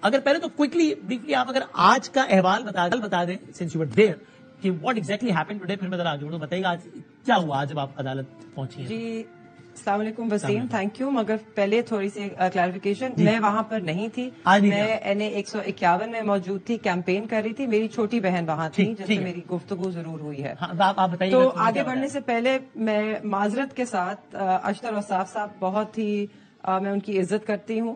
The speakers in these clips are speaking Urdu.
اگر پہلے تو کوئکلی بریفلی آپ اگر آج کا احوال بتا دیں سنس یو ور دیئر کہ واٹ ایگزیکٹلی ہیپن ٹوڈے, پھر میں ذرا آگے بڑھوں. بتائیے گا آج کیا ہوا جب آپ عدالت پہنچی ہیں؟ جی السلام علیکم وسیم, تھینک یو. مگر پہلے تھوڑی سی کلیریفیکیشن, میں وہاں پر نہیں تھی, میں NA 151 میں موجود تھی, کیمپین کر رہی تھی. میری چھوٹی بہن وہاں تھی جس سے میری گفتگو ضرور ہوئی ہے. تو آگے بڑھنے سے پہلے میں معذرت کے ساتھ اشتر وصاف صاحب بہت ہی میں ان کی عزت کرتی ہوں,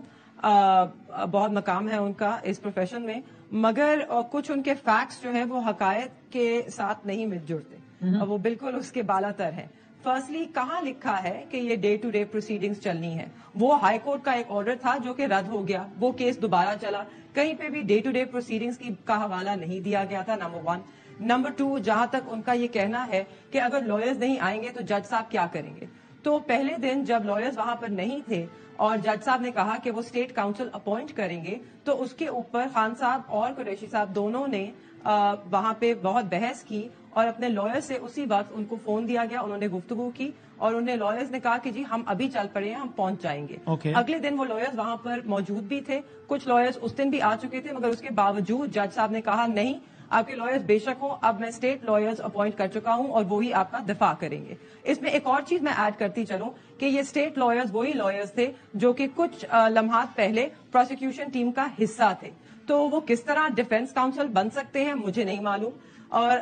بہت مقام ہے ان کا اس پروفیشن میں, مگر کچھ ان کے فیکٹس جو ہیں وہ حقائق کے ساتھ نہیں مل جڑتے, وہ بالکل اس کے بالا تر ہیں. فرسٹلی کہاں لکھا ہے کہ یہ ڈے ٹو ڈے پروسیڈنگز چلنی ہے؟ وہ ہائی کورٹ کا ایک آرڈر تھا جو کہ رد ہو گیا, وہ کیس دوبارہ چلا, کہیں پہ بھی ڈے ٹو ڈے پروسیڈنگز کا حوالہ نہیں دیا گیا تھا, نمبر 1. نمبر 2, جہاں تک ان کا یہ کہنا ہے کہ اگر لائرز نہیں آئیں گے تو جج صاحب کیا کریں گے, تو پہلے دن جب لائرز وہاں پر نہیں تھے اور جج صاحب نے کہا کہ وہ اسٹیٹ کاؤنسل اپوائنٹ کریں گے, تو اس کے اوپر خان صاحب اور قریشی صاحب دونوں نے وہاں پہ بہت بحث کی, اور اپنے لائر سے اسی وقت ان کو فون دیا گیا, انہوں نے گفتگو کی, اور انہیں لائرز نے کہا کہ جی ہم ابھی چل پڑے ہیں, ہم پہنچ جائیں گے. اگلے دن وہ لائرز وہاں پر موجود بھی تھے, کچھ لائرز اس دن بھی آ چکے تھے, مگر اس کے باوجود جج صاحب نے کہا نہیں, آپ کے لائرز بے شک ہوں, اب میں اسٹیٹ لائرز اپوائنٹ کر چکا ہوں اور وہی آپ کا دفاع کریں گے. اس میں ایک اور چیز میں ایڈ کرتی چلوں کہ یہ اسٹیٹ لائرز وہی لائرز تھے جو کہ کچھ لمحات پہلے پروسیکیوشن ٹیم کا حصہ تھے, تو وہ کس طرح ڈیفنس کاؤنسل بن سکتے ہیں مجھے نہیں معلوم. اور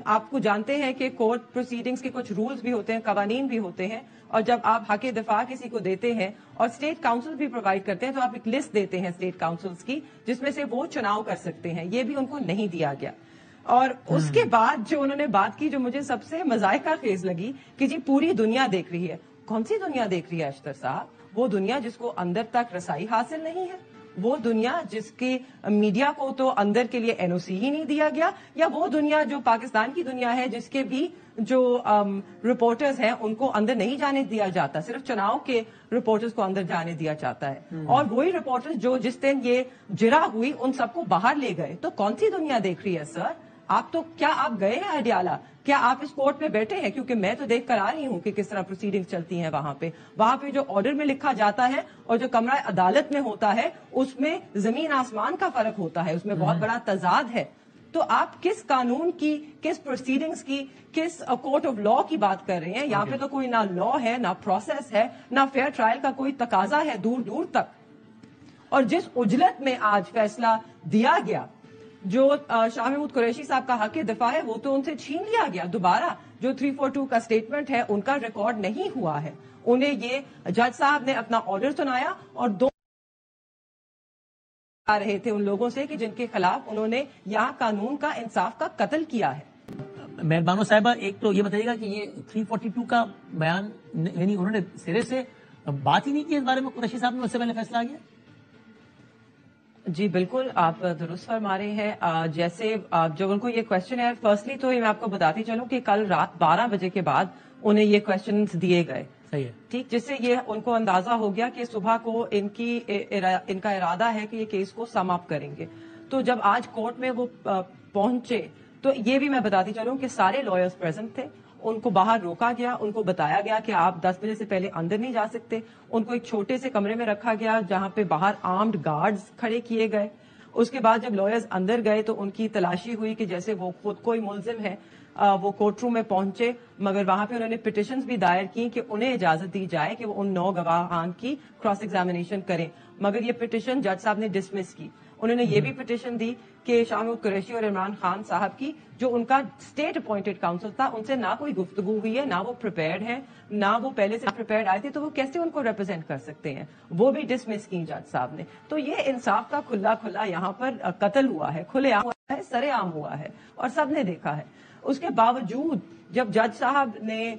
آپ کو جانتے ہیں کہ کورٹ پروسیڈنگز کے کچھ رولز بھی ہوتے ہیں, قوانین بھی ہوتے ہیں, اور جب آپ حق دفاع کسی کو دیتے ہیں اور اسٹیٹ کاؤنسل بھی پرووائڈ کرتے ہیں تو آپ ایک لسٹ دیتے ہیں اسٹیٹ کاؤنسلز کی جس میں سے وہ چناؤ کر سکتے ہیں, یہ بھی ان کو نہیں دیا گیا. اور اس کے بعد جو انہوں نے بات کی جو مجھے سب سے مذائقہ خیز لگی کہ جی پوری دنیا دیکھ رہی ہے. کون سی دنیا دیکھ رہی ہے اشتر صاحب؟ وہ دنیا جس کو اندر تک رسائی حاصل نہیں ہے, وہ دنیا جس کی میڈیا کو تو اندر کے لیے NOC ہی نہیں دیا گیا, یا وہ دنیا جو پاکستان کی دنیا ہے جس کے بھی جو رپورٹرز ہیں ان کو اندر نہیں جانے دیا جاتا, صرف چناؤ کے رپورٹرز کو اندر جانے دیا جاتا ہے, اور وہی رپورٹرز جو جس دن یہ جرا ہوئی ان سب کو باہر لے گئے. تو کون سی دنیا دیکھ رہی ہے سر؟ آپ تو کیا آپ گئے ہیں اڈیالہ؟ کیا آپ اس کورٹ میں بیٹھے ہیں؟ کیونکہ میں تو دیکھ کر آ رہی ہوں کہ کس طرح پروسیڈنگ چلتی ہیں وہاں پہ جو آرڈر میں لکھا جاتا ہے اور جو کمرہ عدالت میں ہوتا ہے اس میں زمین آسمان کا فرق ہوتا ہے, اس میں بہت بڑا تضاد ہے. تو آپ کس قانون کی, کس پروسیڈنگز کی, کس کورٹ آف لا کی بات کر رہے ہیں؟ یہاں پہ تو کوئی نہ لا ہے, نہ پروسیس ہے, نہ فیئر ٹرائل کا کوئی تقاضا ہے دور دور تک. اور جس اجلت میں آج فیصلہ دیا گیا, جو شاہ محمود قریشی صاحب کا حق دفاع ہے وہ تو ان سے چھین لیا گیا. دوبارہ جو 342 کا سٹیٹمنٹ ہے ان کا ریکارڈ نہیں ہوا ہے. انہیں یہ جج صاحب نے اپنا آرڈر سنایا اور دو آ رہے تھے ان لوگوں سے کہ جن کے خلاف انہوں نے یہاں قانون کا, انصاف کا قتل کیا ہے. مہربانو صاحبہ, ایک تو یہ بتائیے گا کہ یہ 342 کا بیان یعنی انہوں نے سرے سے بات ہی نہیں کی اس بارے میں, قریشی صاحب نے اس سے پہلے فیصلہ کیا؟ جی بالکل, آپ درست فرما رہے ہیں. جیسے جب ان کو یہ کوشچن ہے, فرسٹلی تو یہ میں آپ کو بتاتی چلوں کہ کل رات 12 بجے کے بعد انہیں یہ کوشچنز دیے گئے, ٹھیک, جس سے یہ ان کو اندازہ ہو گیا کہ صبح کو ان کا ارادہ ہے کہ یہ کیس کو سم اپ کریں گے. تو جب آج کورٹ میں وہ پہنچے تو یہ بھی میں بتاتی چلوں کہ سارے لائرز پریزنٹ تھے, ان کو باہر روکا گیا, ان کو بتایا گیا کہ آپ 10 بجے سے پہلے اندر نہیں جا سکتے. ان کو ایک چھوٹے سے کمرے میں رکھا گیا جہاں پہ باہر آرمڈ گارڈز کھڑے کیے گئے. اس کے بعد جب لائرز اندر گئے تو ان کی تلاشی ہوئی کہ جیسے وہ خود کوئی ملزم ہے. وہ کورٹ روم میں پہنچے, مگر وہاں پہ انہوں نے پٹیشنز بھی دائر کی کہ انہیں اجازت دی جائے کہ وہ ان 9 گواہان کی کراس ایگزامینیشن کریں, مگر یہ پٹیشن جج صاحب نے ڈسمس کی. انہوں نے یہ بھی پٹیشن دی کہ شاہ محمود قریشی اور عمران خان صاحب کی جو ان کا اسٹیٹ اپوائنٹڈ کاؤنسل تھا ان سے نہ کوئی گفتگو ہوئی ہے, نہ وہ پریپیئرڈ ہیں, نہ وہ پہلے سے پریپیئرڈ آئے تھے, تو وہ کیسے ان کو ریپرزینٹ کر سکتے ہیں؟ وہ بھی ڈسمس کی جج صاحب نے. تو یہ انصاف کا کھلا یہاں پر قتل ہوا ہے, کھلے عام ہوا ہے, سرے عام ہوا ہے, اور سب نے دیکھا ہے. اس کے باوجود جب جج صاحب نے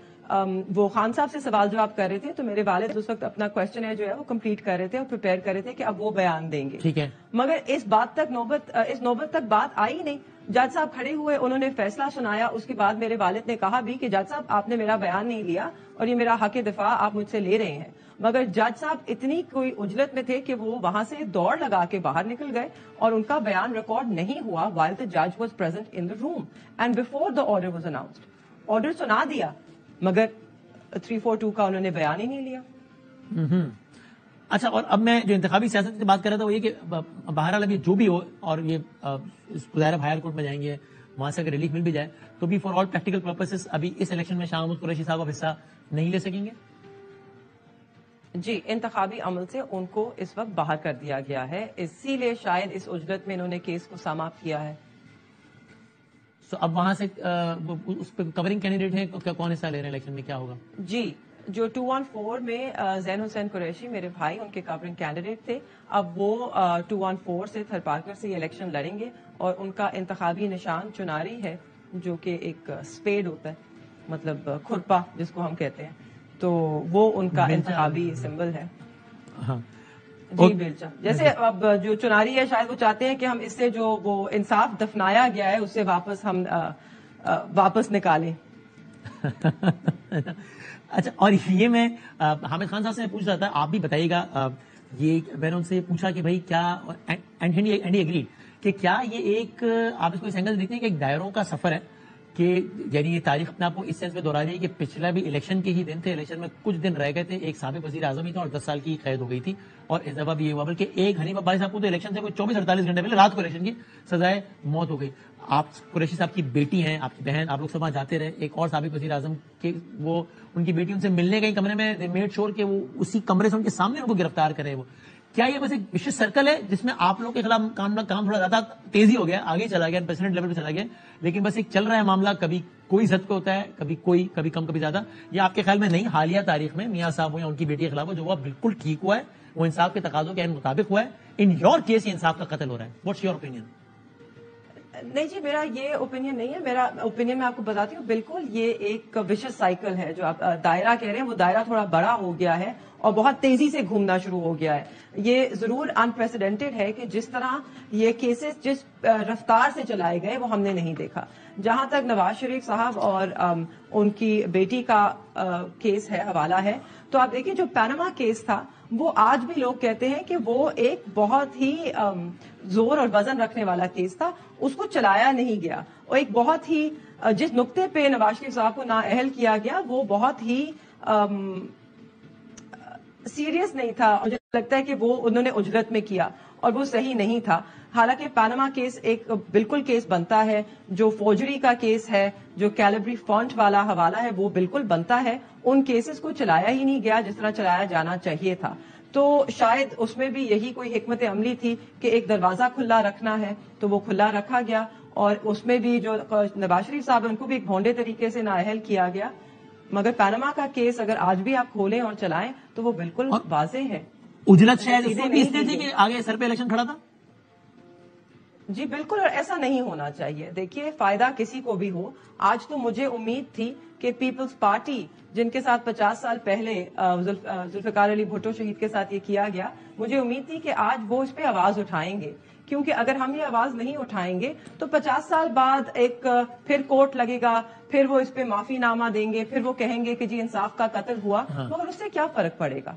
وہ خان صاحب سے سوال جواب کر رہے تھے تو میرے والد اس وقت اپنا کوشچن ہے جو ہے وہ کمپلیٹ کر رہے تھے اور پریپیئر کر رہے تھے کہ اب وہ بیان دیں گے. ٹھیک ہے, مگر اس نوبت تک بات آئی نہیں. جج صاحب کھڑے ہوئے, انہوں نے فیصلہ سنایا. اس کے بعد میرے والد نے کہا بھی کہ جج صاحب آپ نے میرا بیان نہیں لیا اور یہ میرا حق دفاع آپ مجھ سے لے رہے ہیں. مگر جج صاحب اتنی کوئی اجلت میں تھے کہ وہ وہاں سے دوڑ لگا کے باہر نکل گئے اور ان کا بیان ریکارڈ نہیں ہوا while the judge was present in the room and before the order was announced. Order سنا دیا مگر 342 کا انہوں نے بیان ہی نہیں لیا. اچھا، اور اب میں جو انتخابی سیاست کی بات کر رہا تھا وہ یہ کہ بہرحال ابھی جو بھی ہو اور یہ ظاہر ہائر کورٹ میں جائیں گے، وہاں سے اگر ریلیف مل بھی جائے تو بھی فار آل پریکٹیکل پرپسز ابھی اس الیکشن میں شاہ محمود قریشی صاحب اب حصہ نہیں لے سکیں گے. جی، انتخابی عمل سے ان کو اس وقت باہر کر دیا گیا ہے، اسی لیے شاید اس اجرت میں انہوں نے کیس کو سماعت کیا ہے. سو اب وہاں سے اس پہ کورنگ کینڈیڈیٹ ہے، کون حصہ لے رہے ہیں الیکشن میں، کیا ہوگا؟ جی، جو 214 میں زین حسین قریشی میرے بھائی ان کے کورنگ کینڈیڈیٹ تھے، اب وہ 214 سے تھر پارکر سے یہ الیکشن لڑیں گے اور ان کا انتخابی نشان چناری ہے جو کہ ایک اسپیڈ ہوتا ہے، مطلب کھرپا جس کو ہم کہتے ہیں، تو وہ ان کا انتخابی سمبل ہے. جی بیلچا، جیسے اب جو چناری ہے شاید وہ چاہتے ہیں کہ ہم اس سے جو وہ انصاف دفنایا گیا ہے اسے واپس نکالیں. اچھا، اور یہ میں حامد خان صاحب سے پوچھ رہا تھا، آپ بھی بتائیے گا، یہ میں نے ان سے پوچھا کہ بھائی کیا اینڈ ایگریڈ کہ کیا یہ ایک آپ اس کو اس اینگل دیکھتے ہیں کہ ایک دائروں کا سفر ہے، کہ یعنی یہ تاریخ اپنے آپ کو اس سینس میں دہرا رہی ہے کہ پچھلا بھی الیکشن کے ہی دن تھے، الیکشن میں کچھ دن رہ گئے تھے، ایک سابق وزیر اعظم ہی تھا اور 10 سال کی قید ہو گئی تھی، اور اس دفعہ بھی یہ ہوا بلکہ ایک حنیف عباسی صاحب کو تو الیکشن سے کوئی 24-48 گھنٹے پہلے رات کو الیکشن کی سزائے موت ہو گئی. آپ قریشی صاحب کی بیٹی ہیں، آپ کی بہن، آپ لوگ سب وہاں جاتے رہے، ایک اور سابق وزیر اعظم کے وہ ان کی بیٹی ان سے ملنے گئی کمرے میں، میڈ شور کہ وہ اسی کمرے سے ان کے سامنے ان کو گرفتار کرے. وہ کیا یہ بس ایک وشیش سرکل ہے جس میں آپ لوگ کے خلاف کام تھوڑا زیادہ تیزی ہو گیا، آگے چلا گیا، پریسیڈنٹ لیول پہ چلا گیا، لیکن بس ایک چل رہا ہے معاملہ، کبھی کوئی زد پہ ہوتا ہے، کبھی کوئی، کبھی کم، کبھی زیادہ؟ یہ آپ کے خیال میں نہیں، حالیہ تاریخ میں میاں صاحب ہو یا ان کی بیٹی کے خلاف جو ہوا بالکل ٹھیک ہوا ہے، وہ انصاف کے تقاضوں کے مطابق ہوا ہے؟ ان یور کیس یہ انصاف کا قتل ہو رہا ہے، واٹس یور اوپینین؟ نہیں جی، میرا یہ اوپینین نہیں ہے. میرا اوپینین میں آپ کو بتاتی ہوں، بالکل یہ ایک وشیش سائیکل ہے جو آپ دائرہ کہہ رہے ہیں، وہ دائرہ تھوڑا بڑا ہو گیا ہے اور بہت تیزی سے گھومنا شروع ہو گیا ہے. یہ ضرور انپریسیڈنٹڈ ہے کہ جس طرح یہ کیسز جس رفتار سے چلائے گئے وہ ہم نے نہیں دیکھا. جہاں تک نواز شریف صاحب اور ان کی بیٹی کا کیس ہے، حوالہ ہے، تو آپ دیکھیں جو پیناما کیس تھا وہ آج بھی لوگ کہتے ہیں کہ وہ ایک بہت ہی زور اور وزن رکھنے والا کیس تھا، اس کو چلایا نہیں گیا، اور ایک بہت ہی جس نقطے پہ نواز شریف صاحب کو نااہل کیا گیا وہ بہت ہی سیریس نہیں تھا. مجھے لگتا ہے کہ وہ انہوں نے اجرت میں کیا اور وہ صحیح نہیں تھا. حالانکہ پاناما کیس ایک بالکل کیس بنتا ہے، جو فوجری کا کیس ہے، جو کیلیبری فونٹ والا حوالہ ہے، وہ بالکل بنتا ہے. ان کیسز کو چلایا ہی نہیں گیا جس طرح چلایا جانا چاہیے تھا. تو شاید اس میں بھی یہی کوئی حکمت عملی تھی کہ ایک دروازہ کھلا رکھنا ہے تو وہ کھلا رکھا گیا، اور اس میں بھی جو نواز شریف صاحب ان کو بھی ایک بھونڈے طریقے سے نااہل کیا گیا. مگر پاناما کا کیس اگر آج بھی آپ کھولیں اور چلائیں تو وہ بالکل واضح ہے. اجلت شاید اس وقت بھی اس لیے تھی کہ آگے سر پہ الیکشن کھڑا تھا. جی بالکل، اور ایسا نہیں ہونا چاہیے. دیکھیے، فائدہ کسی کو بھی ہو، آج تو مجھے امید تھی کہ پیپلز پارٹی جن کے ساتھ 50 سال پہلے ذوالفقار علی بھٹو شہید کے ساتھ یہ کیا گیا، مجھے امید تھی کہ آج وہ اس پہ آواز اٹھائیں گے، کیونکہ اگر ہم یہ آواز نہیں اٹھائیں گے تو 50 سال بعد ایک پھر کورٹ لگے گا، پھر وہ اس پہ معافی نامہ دیں گے، پھر وہ کہیں گے کہ جی انصاف کا قتل ہوا، مگر اس سے کیا فرق پڑے گا؟